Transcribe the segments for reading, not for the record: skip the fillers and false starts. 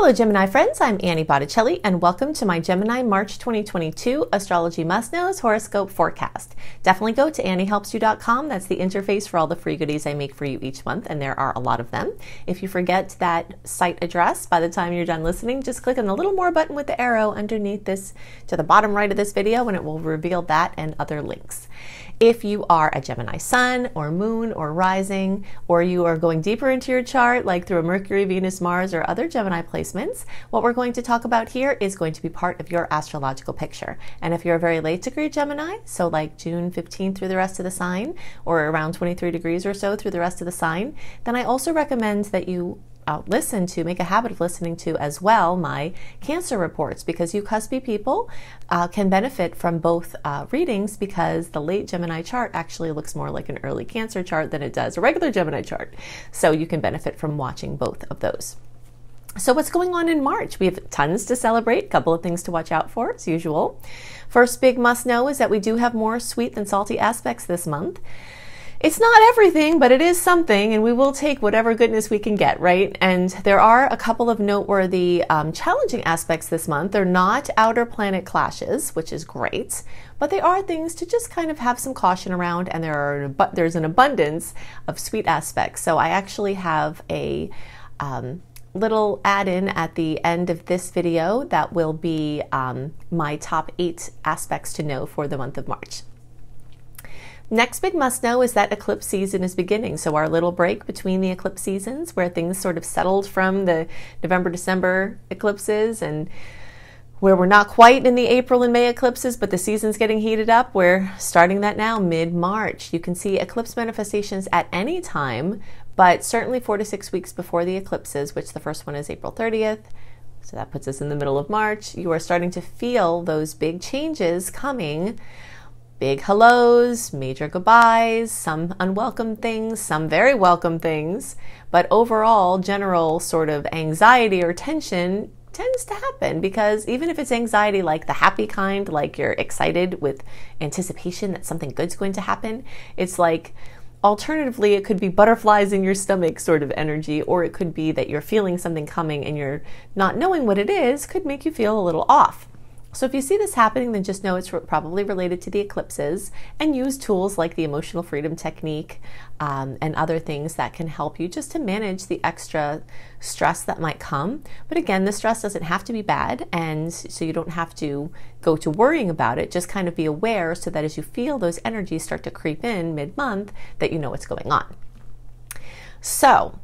Hello Gemini friends, I'm Annie Botticelli and welcome to my Gemini March 2022 Astrology Must-Knows Horoscope Forecast. Definitely go to anniehelpsyou.com. That's the interface for all the free goodies I make for you each month, and there are a lot of them. If you forget that site address by the time you're done listening, just click on the little more button with the arrow underneath this to the bottom right of this video and it will reveal that and other links. If you are a Gemini sun or moon or rising, or you are going deeper into your chart, like through a Mercury, Venus, Mars, or other Gemini placements, what we're going to talk about here is going to be part of your astrological picture. And if you're a very late degree Gemini, so like June 15th through the rest of the sign, or around 23 degrees or so through the rest of the sign, then I also recommend that you make a habit of listening to as well my Cancer reports, because you cuspy people can benefit from both readings, because the late Gemini chart actually looks more like an early Cancer chart than it does a regular Gemini chart. So you can benefit from watching both of those. So what's going on in March? We have tons to celebrate, a couple of things to watch out for as usual. First big must know is that we do have more sweet than salty aspects this month. It's not everything, but it is something, and we will take whatever goodness we can get, right? And there are a couple of noteworthy challenging aspects this month. They're not outer planet clashes, which is great, but they are things to just kind of have some caution around, and there's an abundance of sweet aspects. So I actually have a little add-in at the end of this video that will be my top 8 aspects to know for the month of March. Next big must know is that eclipse season is beginning. So our little break between the eclipse seasons, where things sort of settled from the November-December eclipses, and where we're not quite in the April and May eclipses, but the season's getting heated up, we're starting that now mid-March. You can see eclipse manifestations at any time, but certainly 4 to 6 weeks before the eclipses, which the first one is April 30th. So that puts us in the middle of March. You are starting to feel those big changes coming. Big hellos, major goodbyes, some unwelcome things, some very welcome things, but overall general sort of anxiety or tension tends to happen, because even if it's anxiety like the happy kind, like you're excited with anticipation that something good's going to happen, it's like alternatively it could be butterflies in your stomach sort of energy, or it could be that you're feeling something coming and you're not knowing what it is, could make you feel a little off. So if you see this happening, then just know it's probably related to the eclipses, and use tools like the emotional freedom technique and other things that can help you just to manage the extra stress that might come. But again, the stress doesn't have to be bad, and so you don't have to go to worrying about it. Just kind of be aware so that as you feel those energies start to creep in mid-month, that you know what's going on. So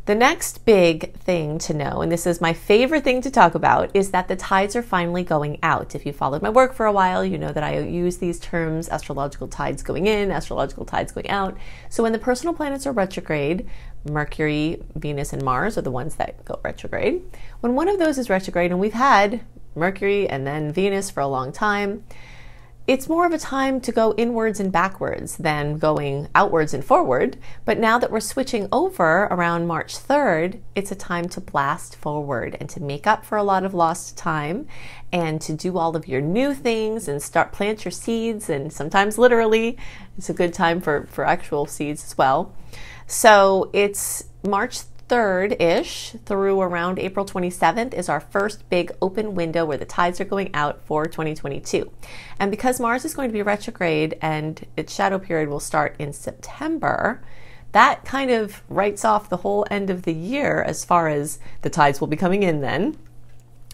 the next big thing to know, and this is my favorite thing to talk about, is that the tides are finally going out. If you followed my work for a while, you know that I use these terms, astrological tides going in, astrological tides going out. So when the personal planets are retrograde, Mercury, Venus, and Mars are the ones that go retrograde. When one of those is retrograde, and we've had Mercury and then Venus for a long time, it's more of a time to go inwards and backwards than going outwards and forward. But now that we're switching over around March 3rd, it's a time to blast forward and to make up for a lot of lost time, and to do all of your new things and plant your seeds, and sometimes literally. It's a good time for actual seeds as well. So it's March 3rd-ish through around April 27th is our first big open window where the tides are going out for 2022. And because Mars is going to be retrograde and its shadow period will start in September, that kind of writes off the whole end of the year as far as the tides will be coming in then.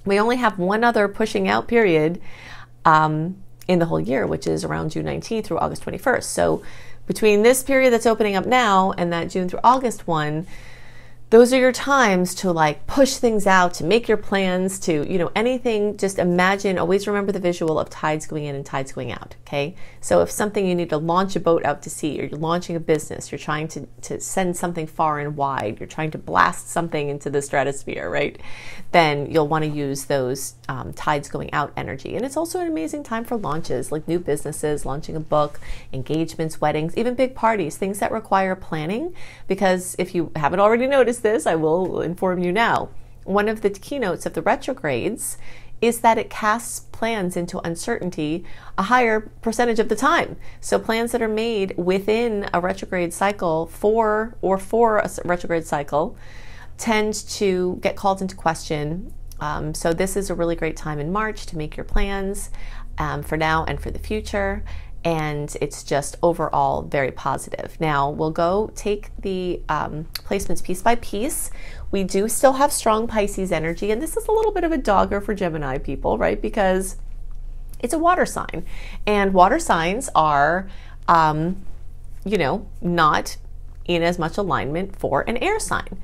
We only have one other pushing out period in the whole year, which is around June 19th through August 21st. So between this period that's opening up now and that June through August one, those are your times to like push things out, to make your plans, to, you know, anything. Just imagine, always remember the visual of tides going in and tides going out, okay? So if something, you need to launch a boat out to sea, or you're launching a business, you're trying to send something far and wide, you're trying to blast something into the stratosphere, right? Then you'll want to use those tides going out energy. And it's also an amazing time for launches, like new businesses, launching a book, engagements, weddings, even big parties, things that require planning. Because if you haven't already noticed this, I will inform you now. One of the keynotes of the retrogrades is that it casts plans into uncertainty a higher percentage of the time. So plans that are made within a retrograde cycle for a retrograde cycle tend to get called into question. So this is a really great time in March to make your plans for now and for the future. And it's just overall very positive. Now we'll go take the placements piece by piece. We do still have strong Pisces energy, and this is a little bit of a dogger for Gemini people, right? Because it's a water sign, and water signs are, you know, not in as much alignment for an air sign.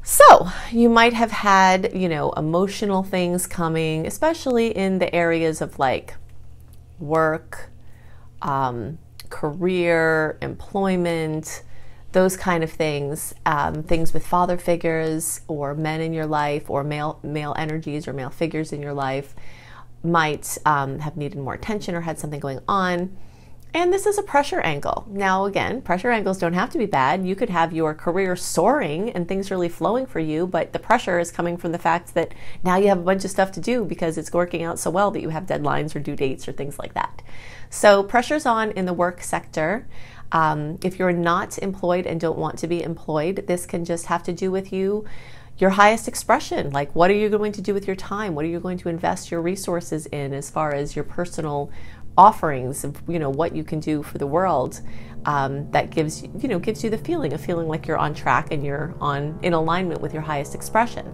So you might have had, you know, emotional things coming, especially in the areas of like work, career, employment, those kind of things, things with father figures or men in your life, or male energies or male figures in your life might have needed more attention or had something going on. And this is a pressure angle. Now, again, pressure angles don't have to be bad. You could have your career soaring and things really flowing for you, but the pressure is coming from the fact that now you have a bunch of stuff to do because it's working out so well that you have deadlines or due dates or things like that. So pressure's on in the work sector. If you're not employed and don't want to be employed, this can just have to do with your highest expression. Like, what are you going to do with your time? What are you going to invest your resources in as far as your personal offerings of, you know, what you can do for the world, that gives you the feeling like you're on track and you're in alignment with your highest expression.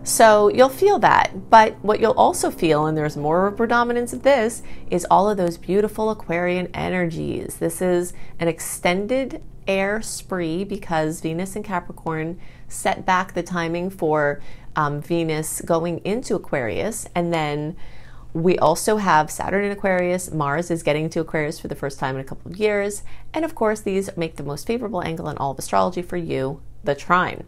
So you'll feel that, but what you'll also feel, and there's more predominance of this, is all of those beautiful Aquarian energies. This is an extended air spree because Venus in Capricorn set back the timing for Venus going into Aquarius, and then we also have Saturn in Aquarius. Mars is getting to Aquarius for the first time in a couple of years. And of course, these make the most favorable angle in all of astrology for you, the trine.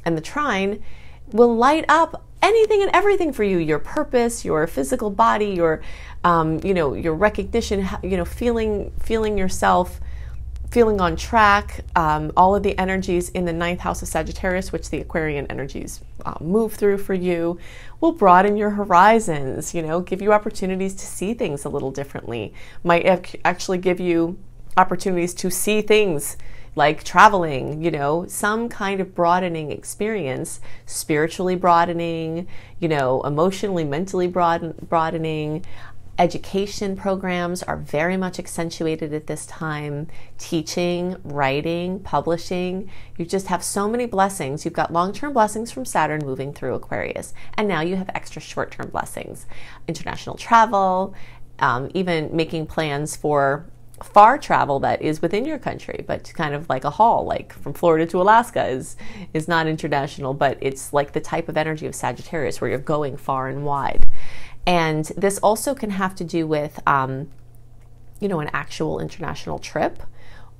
And the trine will light up anything and everything for you, your purpose, your physical body, your, your recognition, feeling yourself, feeling on track, all of the energies in the 9th house of Sagittarius, which the Aquarian energies move through for you, will broaden your horizons, give you opportunities to see things a little differently, might actually give you opportunities to see things like traveling, some kind of broadening experience, spiritually broadening, emotionally, mentally broadening. Education programs are very much accentuated at this time. Teaching, writing, publishing. You just have so many blessings. You've got long-term blessings from Saturn moving through Aquarius. And now you have extra short-term blessings. International travel, even making plans for far travel that is within your country, but kind of like a haul, like from Florida to Alaska is not international, but it's like the type of energy of Sagittarius where you're going far and wide. And this also can have to do with, an actual international trip,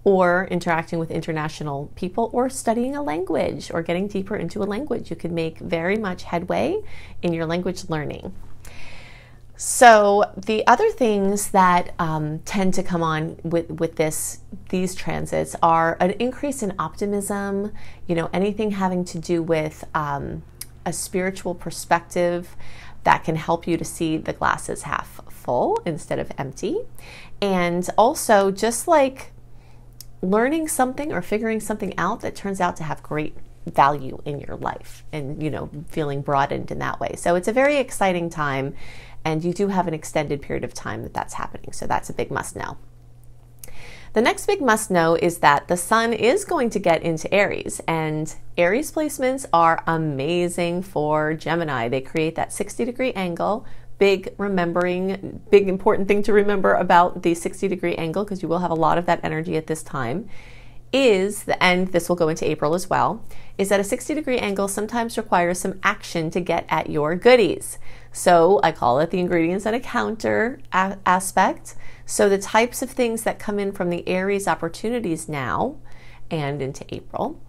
or interacting with international people, or studying a language, or getting deeper into a language. You can make very much headway in your language learning. So the other things that tend to come on with these transits are an increase in optimism, anything having to do with a spiritual perspective that can help you to see the glass as half full instead of empty. And also just like learning something or figuring something out that turns out to have great value in your life, and, feeling broadened in that way. So it's a very exciting time, and you do have an extended period of time that's happening. So that's a big must know. The next big must know is that the sun is going to get into Aries, and Aries placements are amazing for Gemini. They create that 60-degree angle. Big important thing to remember about the 60-degree angle, because you will have a lot of that energy at this time, and this will go into April as well, is that a 60-degree angle sometimes requires some action to get at your goodies. So I call it the ingredients and a counter aspect. So the types of things that come in from the Aries opportunities now and into April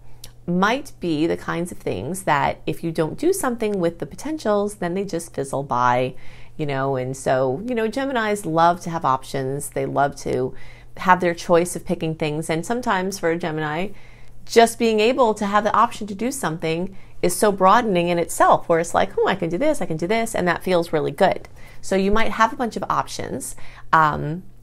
might be the kinds of things that if you don't do something with the potentials, then they just fizzle by, and so, Geminis love to have options. They love to have their choice of picking things. And sometimes for a Gemini, just being able to have the option to do something is so broadening in itself, where it's like, I can do this, and that feels really good. So you might have a bunch of options,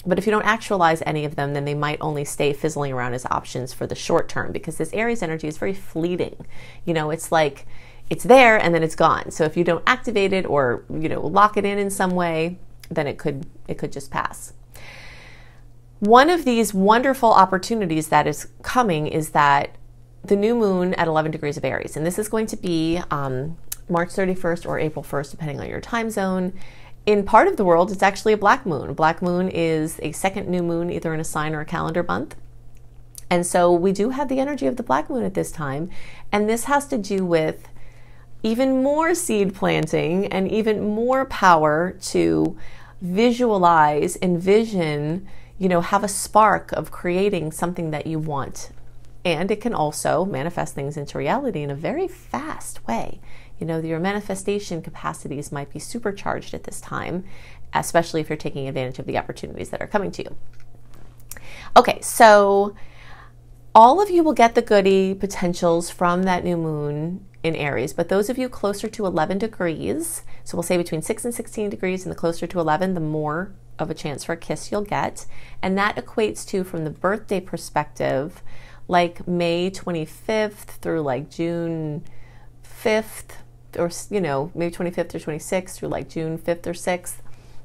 But if you don't actualize any of them, then they might only stay fizzling around as options for the short term, because this Aries energy is very fleeting. It's like it's there and then it's gone. So if you don't activate it or, lock it in some way, then it could just pass. One of these wonderful opportunities that is coming is that the new moon at 11 degrees of Aries, and this is going to be March 31st or April 1st, depending on your time zone. In part of the world, it's actually a black moon. A black moon is a second new moon, either in a sign or a calendar month. And so we do have the energy of the black moon at this time. And this has to do with even more seed planting and even more power to visualize, envision, have a spark of creating something that you want. And it can also manifest things into reality in a very fast way. Your manifestation capacities might be supercharged at this time, especially if you're taking advantage of the opportunities that are coming to you. Okay, so all of you will get the goodie potentials from that new moon in Aries, but those of you closer to 11 degrees, so we'll say between 6 and 16 degrees, and the closer to 11, the more of a chance for a kiss you'll get. And that equates to, from the birthday perspective, like May 25th through like June 5th, or maybe 25th or 26th through like June 5th or 6th.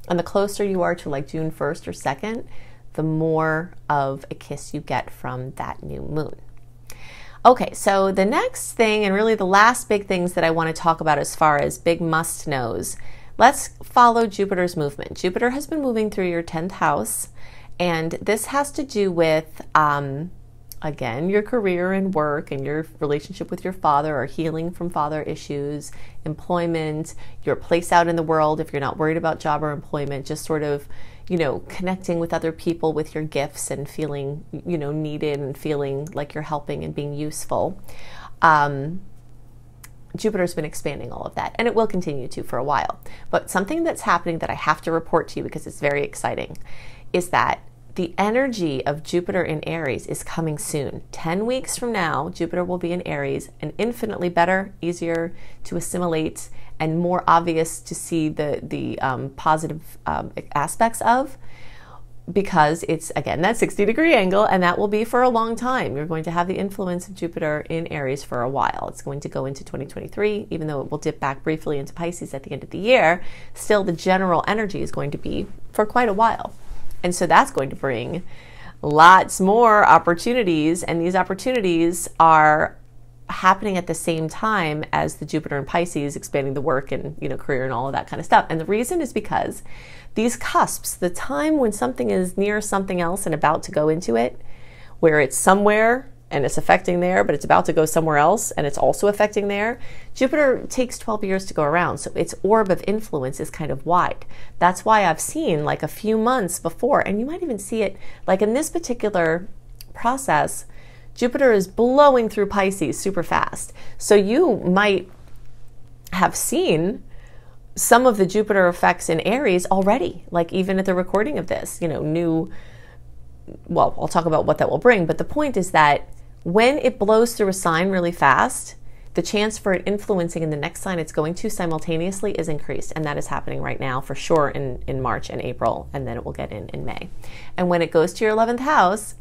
And the closer you are to like June 1st or 2nd, the more of a kiss you get from that new moon. Okay, so the next thing, and really the last big things that I want to talk about as far as big must-knows, let's follow Jupiter's movement. Jupiter has been moving through your 10th house, and this has to do with again, your career and work and your relationship with your father, or healing from father issues, employment, your place out in the world if you're not worried about job or employment, just sort of, connecting with other people with your gifts and feeling, needed and feeling like you're helping and being useful. Jupiter's been expanding all of that, and it will continue to for a while. But something that's happening that I have to report to you because it's very exciting is that the energy of Jupiter in Aries is coming soon. 10 weeks from now, Jupiter will be in Aries, and infinitely better, easier to assimilate, and more obvious to see the positive aspects of, because it's, again, that 60-degree angle, and that will be for a long time. You're going to have the influence of Jupiter in Aries for a while. It's going to go into 2023, even though it will dip back briefly into Pisces at the end of the year. Still, the general energy is going to be for quite a while. And so that's going to bring lots more opportunities, and these opportunities are happening at the same time as the Jupiter in Pisces expanding the work and career and all of that kind of stuff. And the reason is because these cusps, the time when something is near something else and about to go into it, where it's somewhere and it's affecting there, but it's about to go somewhere else and it's also affecting there. Jupiter takes 12 years to go around, so its orb of influence is kind of wide. That's why I've seen like a few months before, and you might even see it like in this particular process, Jupiter is blowing through Pisces super fast. So you might have seen some of the Jupiter effects in Aries already, like even at the recording of this, well, I'll talk about what that will bring, but the point is that when it blows through a sign really fast, the chance for it influencing in the next sign it's going to simultaneously is increased. And that is happening right now for sure in March and April, and then it will get in May. And when it goes to your 11th house,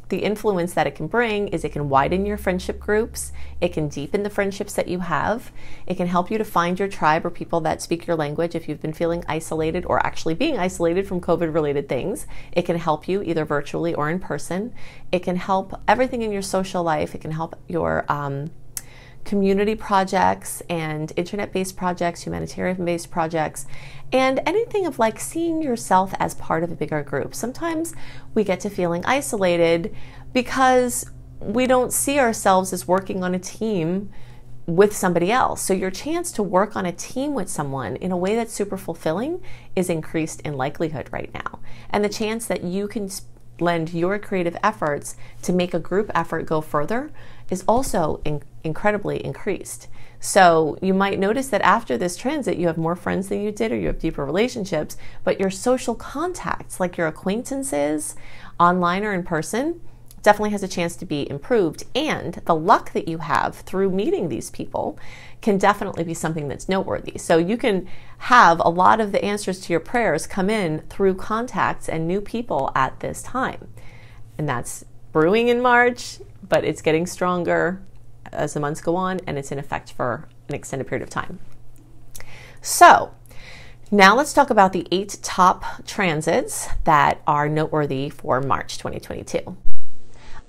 the influence that it can bring is it can widen your friendship groups, it can deepen the friendships that you have, it can help you to find your tribe or people that speak your language if you've been feeling isolated or actually being isolated from COVID-related things. It can help you either virtually or in person. It can help everything in your social life. It can help your community projects and internet-based projects, humanitarian-based projects, and anything of like seeing yourself as part of a bigger group. Sometimes we get to feeling isolated because we don't see ourselves as working on a team with somebody else. So your chance to work on a team with someone in a way that's super fulfilling is increased in likelihood right now. And the chance that you can lend your creative efforts to make a group effort go further is also incredibly increased. So you might notice that after this transit, you have more friends than you did, or you have deeper relationships, but your social contacts, like your acquaintances, online or in person, definitely has a chance to be improved. And the luck that you have through meeting these people can definitely be something that's noteworthy. So you can have a lot of the answers to your prayers come in through contacts and new people at this time. And that's brewing in March, but it's getting stronger as the months go on, and it's in effect for an extended period of time. So now let's talk about the 8 top transits that are noteworthy for March 2022.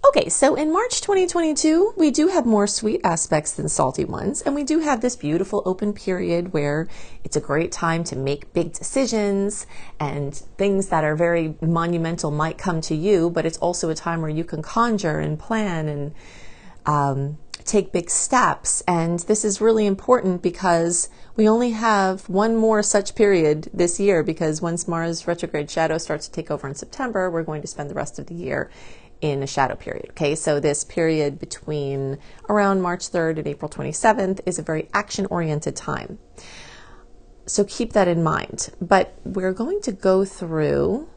Okay, so in March 2022, we do have more sweet aspects than salty ones, and we do have this beautiful open period where it's a great time to make big decisions, and things that are very monumental might come to you, but it's also a time where you can conjure and plan and take big steps. And this is really important because we only have one more such period this year, because once Mars retrograde shadow starts to take over in September, we're going to spend the rest of the year in a shadow period. Okay, so this period between around March 3rd and April 27th is a very action-oriented time. So keep that in mind. But we're going to go through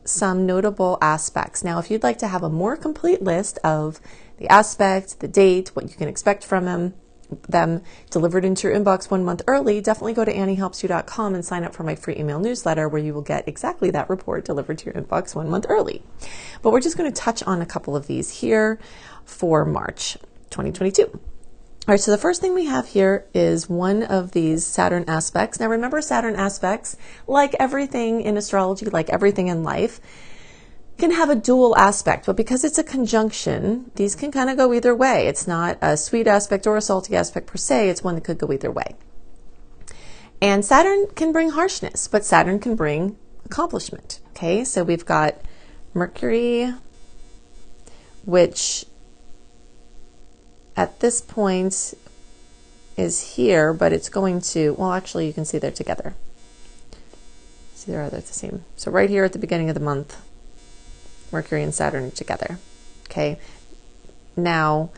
some notable aspects. Now, if you'd like to have a more complete list of the aspect, the date, what you can expect from them delivered into your inbox 1 month early, definitely go to anniehelpsyou.com and sign up for my free email newsletter, where you will get exactly that report delivered to your inbox 1 month early. But we're just going to touch on a couple of these here for March 2022. All right, so the first thing we have here is one of these Saturn aspects. Now remember, Saturn aspects, like everything in astrology, like everything in life, can have a dual aspect, but because it's a conjunction, these can kind of go either way. It's not a sweet aspect or a salty aspect per se, it's one that could go either way. And Saturn can bring harshness, but Saturn can bring accomplishment. Okay, so we've got Mercury, which at this point is here, but it's going to, well, actually you can see they're together. See, they're the same. So right here at the beginning of the month, Mercury and Saturn are together. Okay. Now,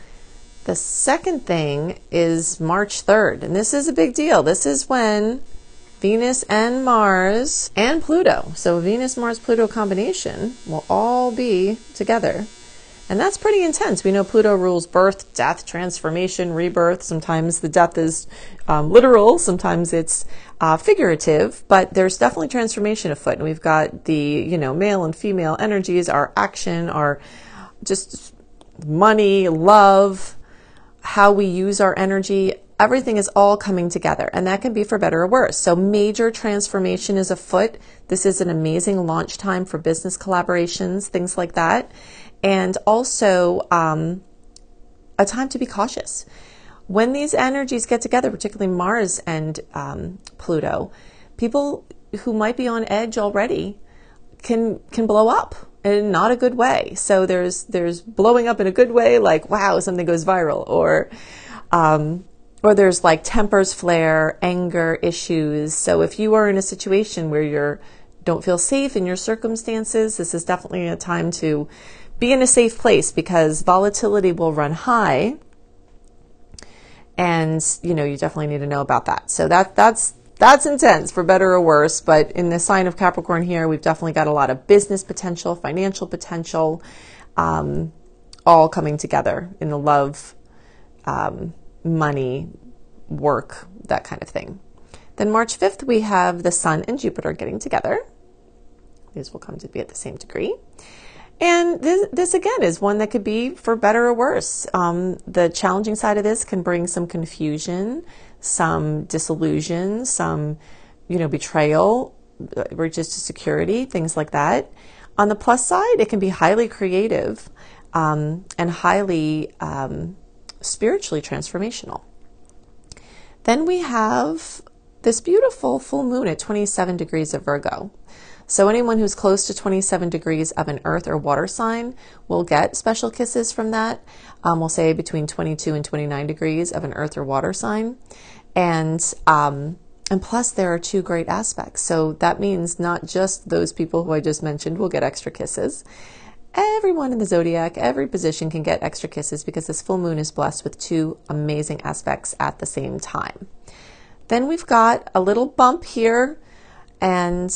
the second thing is March 3rd, and this is a big deal. This is when Venus and Mars and Pluto, so Venus, Mars, Pluto combination, will all be together. And that's pretty intense. We know Pluto rules birth, death, transformation, rebirth. Sometimes the death is literal, sometimes it's figurative, but there's definitely transformation afoot. And we've got the, male and female energies, our action, our just money, love, how we use our energy. Everything is all coming together, and that can be for better or worse. So major transformation is afoot. This is an amazing launch time for business collaborations, things like that. And also a time to be cautious. When these energies get together, particularly Mars and Pluto, people who might be on edge already can blow up in not a good way. So there's blowing up in a good way, like, wow, something goes viral, or there's like tempers flare, anger issues. So if you are in a situation where you don't feel safe in your circumstances, this is definitely a time to be in a safe place, because volatility will run high, and you definitely need to know about that. So that's intense for better or worse. But in the sign of Capricorn here, we've definitely got a lot of business potential, financial potential, all coming together in the love, money, work, that kind of thing. Then March 5th, we have the Sun and Jupiter getting together. These will come to be at the same degree. And this again is one that could be for better or worse. The challenging side of this can bring some confusion, some disillusion, some, betrayal, breaches to security, things like that. On the plus side, it can be highly creative and highly spiritually transformational. Then we have this beautiful full moon at 27 degrees of Virgo. So anyone who's close to 27 degrees of an earth or water sign will get special kisses from that. We'll say between 22 and 29 degrees of an earth or water sign. And plus there are 2 great aspects. So that means not just those people who I just mentioned will get extra kisses. Everyone in the zodiac, every position can get extra kisses, because this full moon is blessed with 2 amazing aspects at the same time. Then we've got a little bump here, and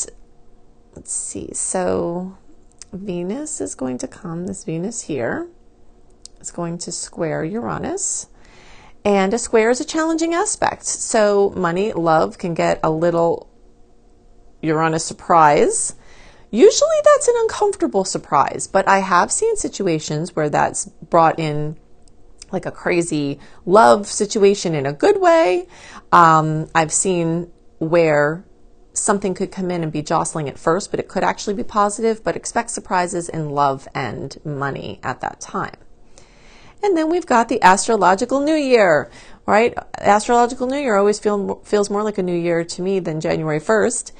let's see. So Venus is going to come, this Venus here is going to square Uranus. And a square is a challenging aspect. So money, love can get a little Uranus surprise. Usually that's an uncomfortable surprise, but I have seen situations where that's brought in like a crazy love situation in a good way. I've seen where something could come in and be jostling at first, but it could actually be positive, but expect surprises in love and money at that time. And then we've got the astrological new year, right? Astrological new year always feels more like a new year to me than January 1st.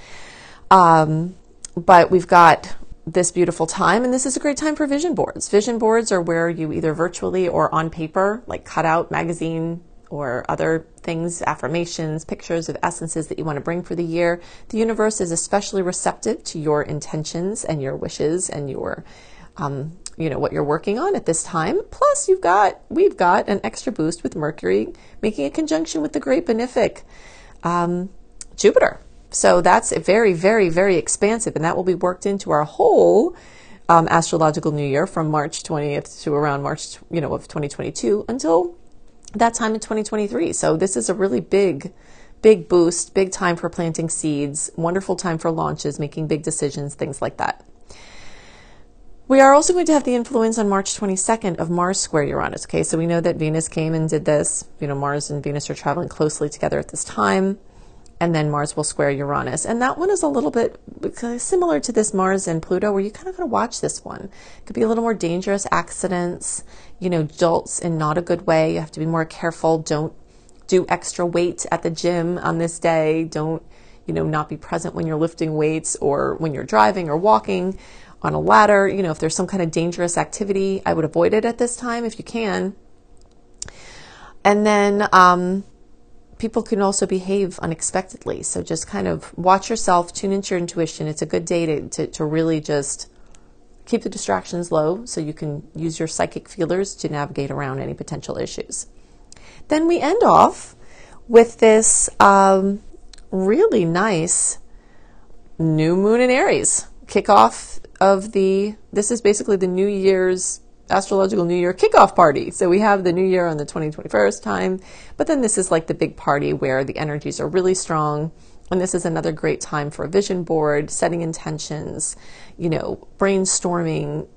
But we've got this beautiful time, and this is a great time for vision boards. Vision boards are where you either virtually or on paper, like cut out magazine or other things, affirmations, pictures of essences that you want to bring for the year. The universe is especially receptive to your intentions and your wishes and your, what you're working on at this time. Plus, we've got an extra boost with Mercury making a conjunction with the great benefic Jupiter. So that's very, very, very expansive, and that will be worked into our whole astrological new year from March 20th to around March, of 2022 until that time in 2023. So this is a really big boost, big time for planting seeds, wonderful time for launches, making big decisions, things like that. We are also going to have the influence on March 22nd of Mars square Uranus. Okay, so we know that Venus came and did this. Mars and Venus are traveling closely together at this time. And then Mars will square Uranus. And that one is a little bit similar to this Mars and Pluto, where you kind of got to watch this one. It could be a little more dangerous accidents, jolts in not a good way. You have to be more careful. Don't do extra weight at the gym on this day. Don't, not be present when you're lifting weights or when you're driving or walking on a ladder. If there's some kind of dangerous activity, I would avoid it at this time if you can. And then, people can also behave unexpectedly. So just kind of watch yourself, tune into your intuition. It's a good day to really just keep the distractions low so you can use your psychic feelers to navigate around any potential issues. Then we end off with this really nice new moon in Aries. Kickoff of this is basically the New Year's astrological new year kickoff party. So we have the new year on the 21st time, but then this is like the big party where the energies are really strong. And this is another great time for a vision board, setting intentions, brainstorming.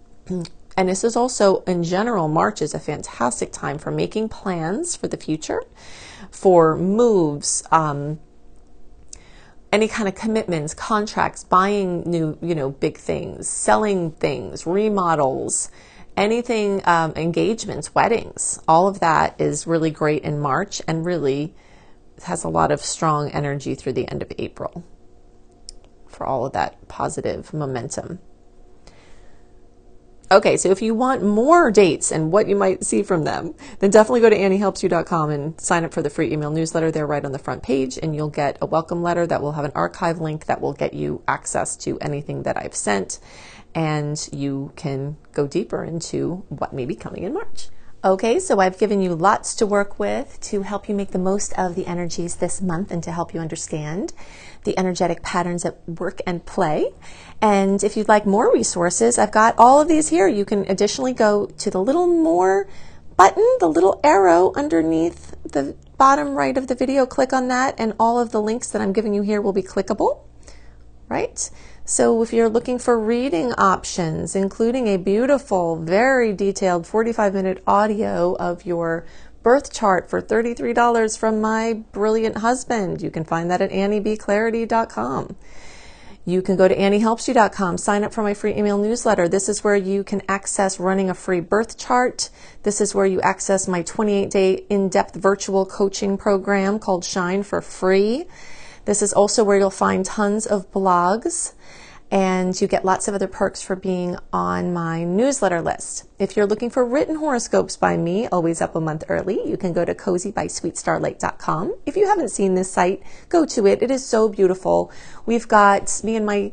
And this is also, in general, March is a fantastic time for making plans for the future, for moves, any kind of commitments, contracts, buying new, big things, selling things, remodels, anything, engagements, weddings, all of that is really great in March and really has a lot of strong energy through the end of April for all of that positive momentum. Okay, so if you want more dates and what you might see from them, then definitely go to anniehelpsyou.com and sign up for the free email newsletter. They're right on the front page, and you'll get a welcome letter that will have an archive link that will get you access to anything that I've sent. And you can go deeper into what may be coming in March. Okay, so I've given you lots to work with to help you make the most of the energies this month and to help you understand the energetic patterns at work and play. And if you'd like more resources, I've got all of these here. You can additionally go to the little more button, the little arrow underneath the bottom right of the video. Click on that, and all of the links that I'm giving you here will be clickable, right? So if you're looking for reading options, including a beautiful, very detailed 45-minute audio of your birth chart for $33 from my brilliant husband, you can find that at anniebclarity.com. You can go to anniehelpsyou.com, sign up for my free email newsletter. This is where you can access running a free birth chart. This is where you access my 28-day in-depth virtual coaching program called Shine for free. This is also where you'll find tons of blogs, and you get lots of other perks for being on my newsletter list. If you're looking for written horoscopes by me, always up a month early, you can go to cozybysweetstarlight.com. If you haven't seen this site, go to it. It is so beautiful. We've got me and my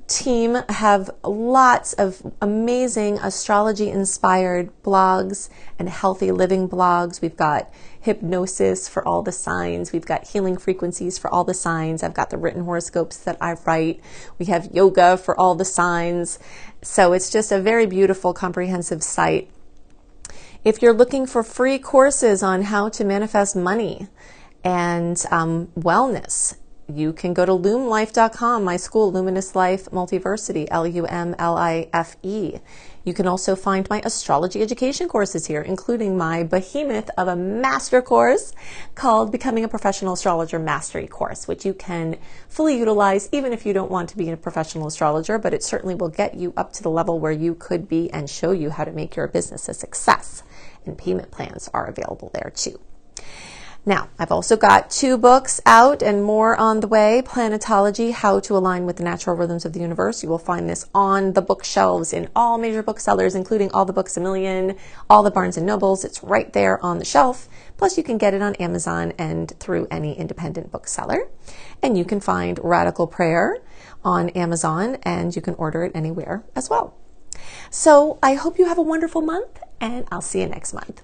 team have lots of amazing astrology-inspired blogs and healthy living blogs. We've got hypnosis for all the signs. We've got healing frequencies for all the signs. I've got the written horoscopes that I write. We have yoga for all the signs. So it's just a very beautiful, comprehensive site. If you're looking for free courses on how to manifest money and wellness, you can go to lumelife.com, my school, Luminous Life Multiversity, LUMLIFE. You can also find my astrology education courses here, including my behemoth of a master course called Becoming a Professional Astrologer Mastery Course, which you can fully utilize even if you don't want to be a professional astrologer, but it certainly will get you up to the level where you could be and show you how to make your business a success. And payment plans are available there too. Now, I've also got 2 books out and more on the way. Planetology, How to Align with the Natural Rhythms of the Universe. You will find this on the bookshelves in all major booksellers, including all the Books A Million, all the Barnes & Nobles. It's right there on the shelf. Plus, you can get it on Amazon and through any independent bookseller. And you can find Radical Prayer on Amazon, and you can order it anywhere as well. So I hope you have a wonderful month, and I'll see you next month.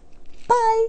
Bye.